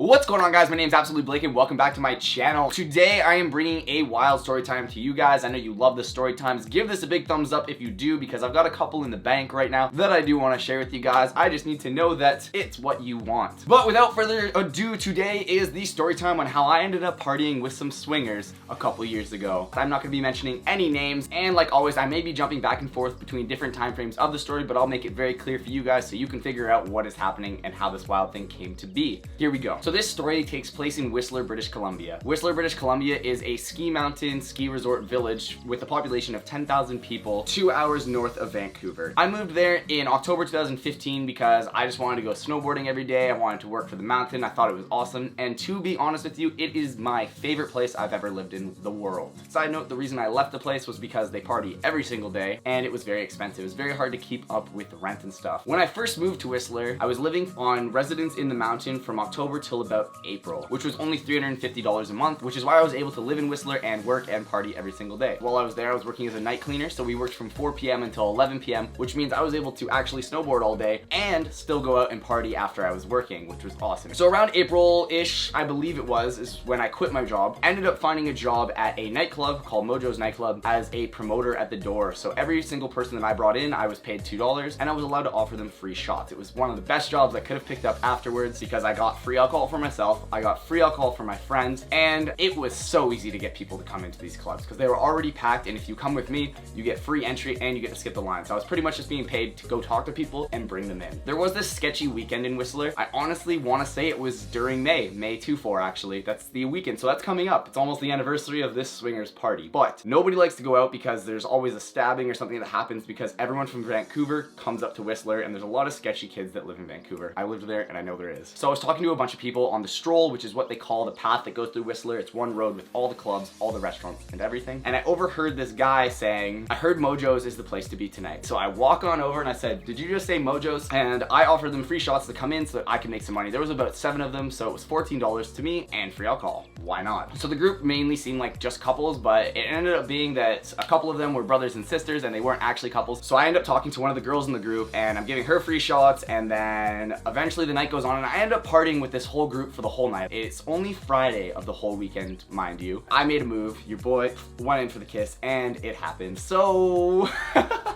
What's going on, guys? My name's AbsolutelyBlake and welcome back to my channel. Today I am bringing a wild story time to you guys. I know you love the story times. Give this a big thumbs up if you do, because I've got a couple in the bank right now that I do want to share with you guys. I just need to know that it's what you want. But without further ado, today is the story time on how I ended up partying with some swingers a couple years ago. I'm not going to be mentioning any names, and like always, I may be jumping back and forth between different time frames of the story, but I'll make it very clear for you guys so you can figure out what is happening and how this wild thing came to be. Here we go. So this story takes place in Whistler, British Columbia. Whistler, British Columbia is a ski mountain ski resort village with a population of 10,000 people 2 hours north of Vancouver. I moved there in October 2015 because I just wanted to go snowboarding every day. I wanted to work for the mountain. I thought it was awesome, and to be honest with you, it is my favorite place I've ever lived in the world. Side note, the reason I left the place was because they party every single day and it was very expensive. It was very hard to keep up with the rent and stuff. When I first moved to Whistler, I was living on residence in the mountain from October till about April, which was only $350 a month, which is why I was able to live in Whistler and work and party every single day. While I was there, I was working as a night cleaner, so we worked from 4 p.m. until 11 p.m., which means I was able to actually snowboard all day and still go out and party after I was working, which was awesome. So around April-ish, I believe it was, is when I quit my job. Ended up finding a job at a nightclub called Mojos Nightclub as a promoter at the door. So every single person that I brought in, I was paid $2, and I was allowed to offer them free shots. It was one of the best jobs I could have picked up afterwards because I got free alcohol for myself, I got free alcohol for my friends, and it was so easy to get people to come into these clubs because they were already packed, and if you come with me, you get free entry and you get to skip the line. So I was pretty much just being paid to go talk to people and bring them in. There was this sketchy weekend in Whistler. I honestly want to say it was during May 24 actually. That's the weekend, so that's coming up. It's almost the anniversary of this swingers party. But nobody likes to go out because there's always a stabbing or something that happens because everyone from Vancouver comes up to Whistler, and there's a lot of sketchy kids that live in Vancouver. I lived there and I know there is. So I was talking to a bunch of people on the stroll, which is what they call the path that goes through Whistler. It's one road with all the clubs, all the restaurants, and everything. And I overheard this guy saying, "I heard Mojos is the place to be tonight." So I walk on over and I said, "Did you just say Mojos?" And I offered them free shots to come in so that I could make some money. There was about 7 of them, so it was $14 to me and free alcohol. Why not? So the group mainly seemed like just couples, but it ended up being that a couple of them were brothers and sisters and they weren't actually couples. So I ended up talking to one of the girls in the group and I'm giving her free shots, and then eventually the night goes on and I end up partying with this whole group for the whole night. It's only Friday of the whole weekend, mind you. I made a move, your boy went in for the kiss, and it happened. So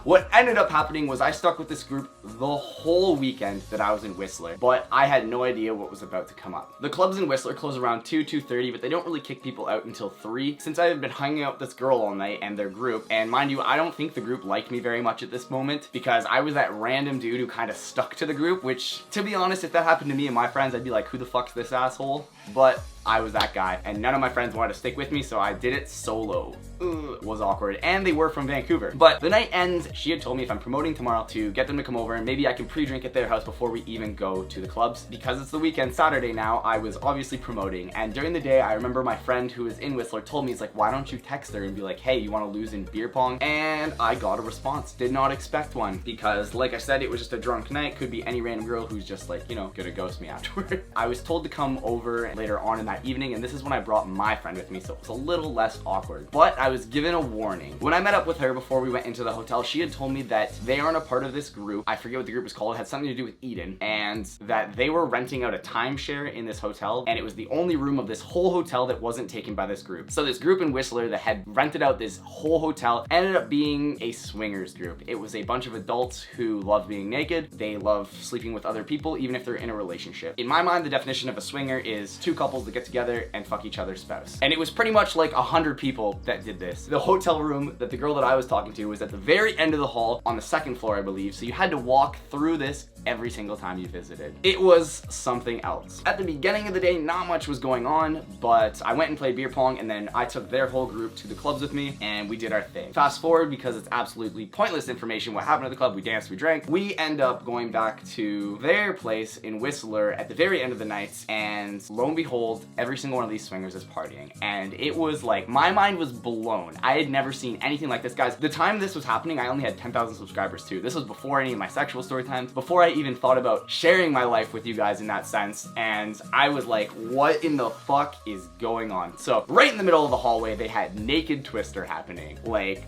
what ended up happening was I stuck with this group the whole weekend that I was in Whistler, but I had no idea what was about to come up. The clubs in Whistler close around 2:30, but they don't really kick people out until 3. Since I had been hanging out with this girl all night and their group, and mind you, I don't think the group liked me very much at this moment because I was that random dude who kind of stuck to the group, which, to be honest, if that happened to me and my friends, I'd be like, who the fuck's this asshole? But I was that guy, and none of my friends wanted to stick with me, so I did it solo. It was awkward, and they were from Vancouver. But the night ends, she had told me if I'm promoting tomorrow to get them to come over and maybe I can pre-drink at their house before we even go to the clubs. Because it's the weekend, Saturday now, I was obviously promoting, and during the day, I remember my friend who was in Whistler told me, he's like, why don't you text her and be like, hey, you want to lose in beer pong? And I got a response. Did not expect one, because like I said, it was just a drunk night. Could be any random girl who's just like, you know, gonna ghost me afterward. I was told to come over later on in that evening, and this is when I brought my friend with me, so it was a little less awkward. But I was given a warning. When I met up with her before we went into the hotel, she had told me that they aren't a part of this group. I forget what the group was called. It had something to do with Eden, and that they were renting out a timeshare in this hotel, and it was the only room of this whole hotel that wasn't taken by this group. So this group in Whistler that had rented out this whole hotel ended up being a swingers group. It was a bunch of adults who love being naked. They love sleeping with other people, even if they're in a relationship. In my mind, the definition of a swinger is 2 couples that get together and fuck each other's spouse. And it was pretty much like 100 people that did this. The hotel room that the girl that I was talking to was at the very end of the hall on the 2nd floor, I believe, so you had to walk through this every single time you visited. It was something else. At the beginning of the day, not much was going on, but I went and played beer pong, and then I took their whole group to the clubs with me, and we did our thing. Fast forward, because it's absolutely pointless information what happened at the club. We danced, we drank. We end up going back to their place in Whistler at the very end of the night, and lo and behold, every single one of these swingers is partying. And it was like, my mind was blown. I had never seen anything like this. Guys, the time this was happening, I only had 10,000 subscribers too. This was before any of my sexual story times, before I even thought about sharing my life with you guys in that sense, and I was like, what in the fuck is going on? So right in the middle of the hallway, they had naked Twister happening. Like,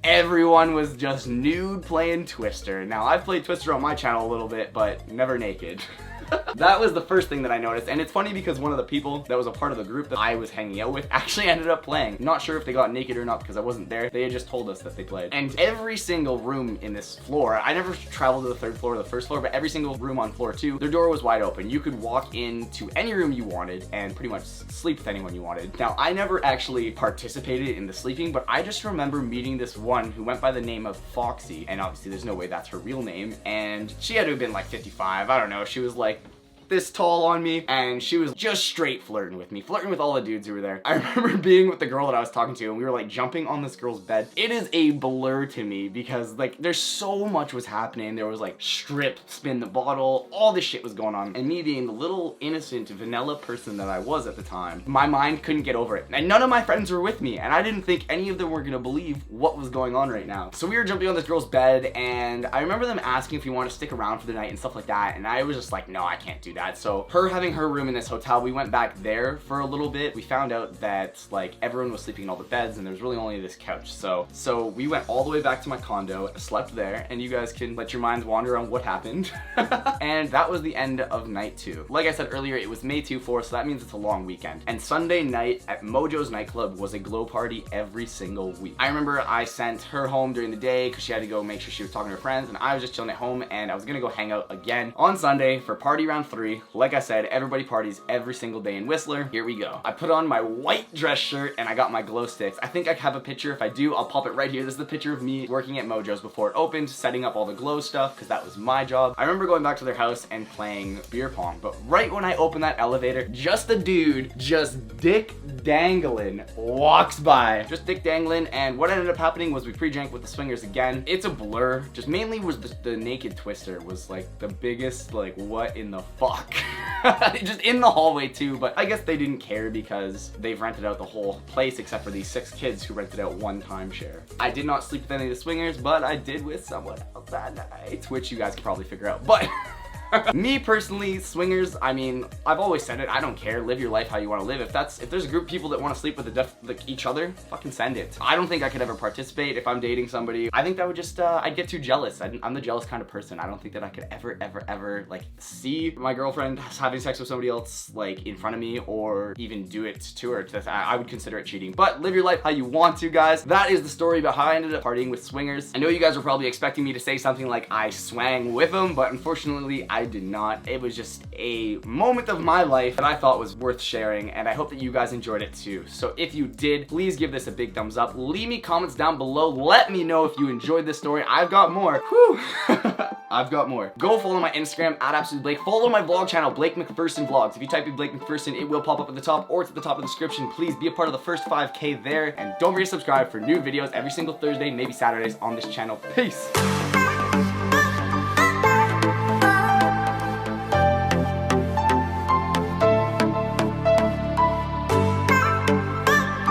everyone was just nude playing Twister. Now, I've played Twister on my channel a little bit, but never naked. That was the first thing that I noticed, and it's funny because one of the people that was a part of the group that I was hanging out with actually ended up playing. Not sure if they got naked or not because I wasn't there. They had just told us that they played. And every single room in this floor, I never traveled to the third floor or the first floor, but every single room on floor 2, their door was wide open. You could walk into any room you wanted and pretty much sleep with anyone you wanted. Now, I never actually participated in the sleeping, but I just remember meeting this one who went by the name of Foxy, and obviously there's no way that's her real name, and she had to have been like 55, I don't know, she was like this tall on me, and she was just straight flirting with me, flirting with all the dudes who were there. I remember being with the girl that I was talking to, and we were like jumping on this girl's bed. It is a blur to me because like there's so much was happening. There was like strip, spin the bottle, all this shit was going on, and me being the little innocent vanilla person that I was at the time, my mind couldn't get over it, and none of my friends were with me, and I didn't think any of them were gonna believe what was going on right now. So we were jumping on this girl's bed, and I remember them asking if we wanted to stick around for the night and stuff like that, and I was just like, no, I can't do that. So her having her room in this hotel, we went back there for a little bit. We found out that like everyone was sleeping in all the beds and there was really only this couch. So we went all the way back to my condo, slept there, and you guys can let your minds wander on what happened. And that was the end of night 2. Like I said earlier, it was May 2/4, so that means it's a long weekend. And Sunday night at Mojos Nightclub was a glow party every single week. I remember I sent her home during the day because she had to go make sure she was talking to her friends, and I was just chilling at home, and I was gonna go hang out again on Sunday for party round 3. Like I said, everybody parties every single day in Whistler. Here we go. I put on my white dress shirt and I got my glow sticks. I think I have a picture. If I do, I'll pop it right here. This is the picture of me working at Mojo's before it opened, setting up all the glow stuff because that was my job. I remember going back to their house and playing beer pong, but right when I opened that elevator, just a dude, just dick dangling, walks by. Just dick dangling, and what ended up happening was we pre-drank with the swingers again. It's a blur. Just mainly was the naked twister was like the biggest, like, what in the fuck? Just in the hallway too, but I guess they didn't care because they've rented out the whole place except for these 6 kids who rented out one timeshare. I did not sleep with any of the swingers, but I did with someone else that night, which you guys can probably figure out. But me personally, swingers, I mean, I've always said it, I don't care, live your life how you want to live. If there's a group of people that want to sleep with like each other, fucking send it. I don't think I could ever participate if I'm dating somebody. I think that would just, I'd get too jealous. I'm the jealous kind of person. I don't think that I could ever, like, see my girlfriend having sex with somebody else, like, in front of me, or even do it to her. I would consider it cheating. But live your life how you want to, guys. That is the story about how I ended up partying with swingers. I know you guys were probably expecting me to say something like I swang with them, but unfortunately, I did not. It was just a moment of my life that I thought was worth sharing, and I hope that you guys enjoyed it too. So if you did, please give this a big thumbs up. Leave me comments down below. Let me know if you enjoyed this story. I've got more. Whew. I've got more. Go follow my Instagram at AbsolutelyBlake. Follow my vlog channel, Blake McPherson Vlogs. If you type in Blake McPherson, it will pop up at the top, or it's at the top of the description. Please be a part of the first 5K there, and don't forget to subscribe for new videos every single Thursday, maybe Saturdays on this channel. Peace.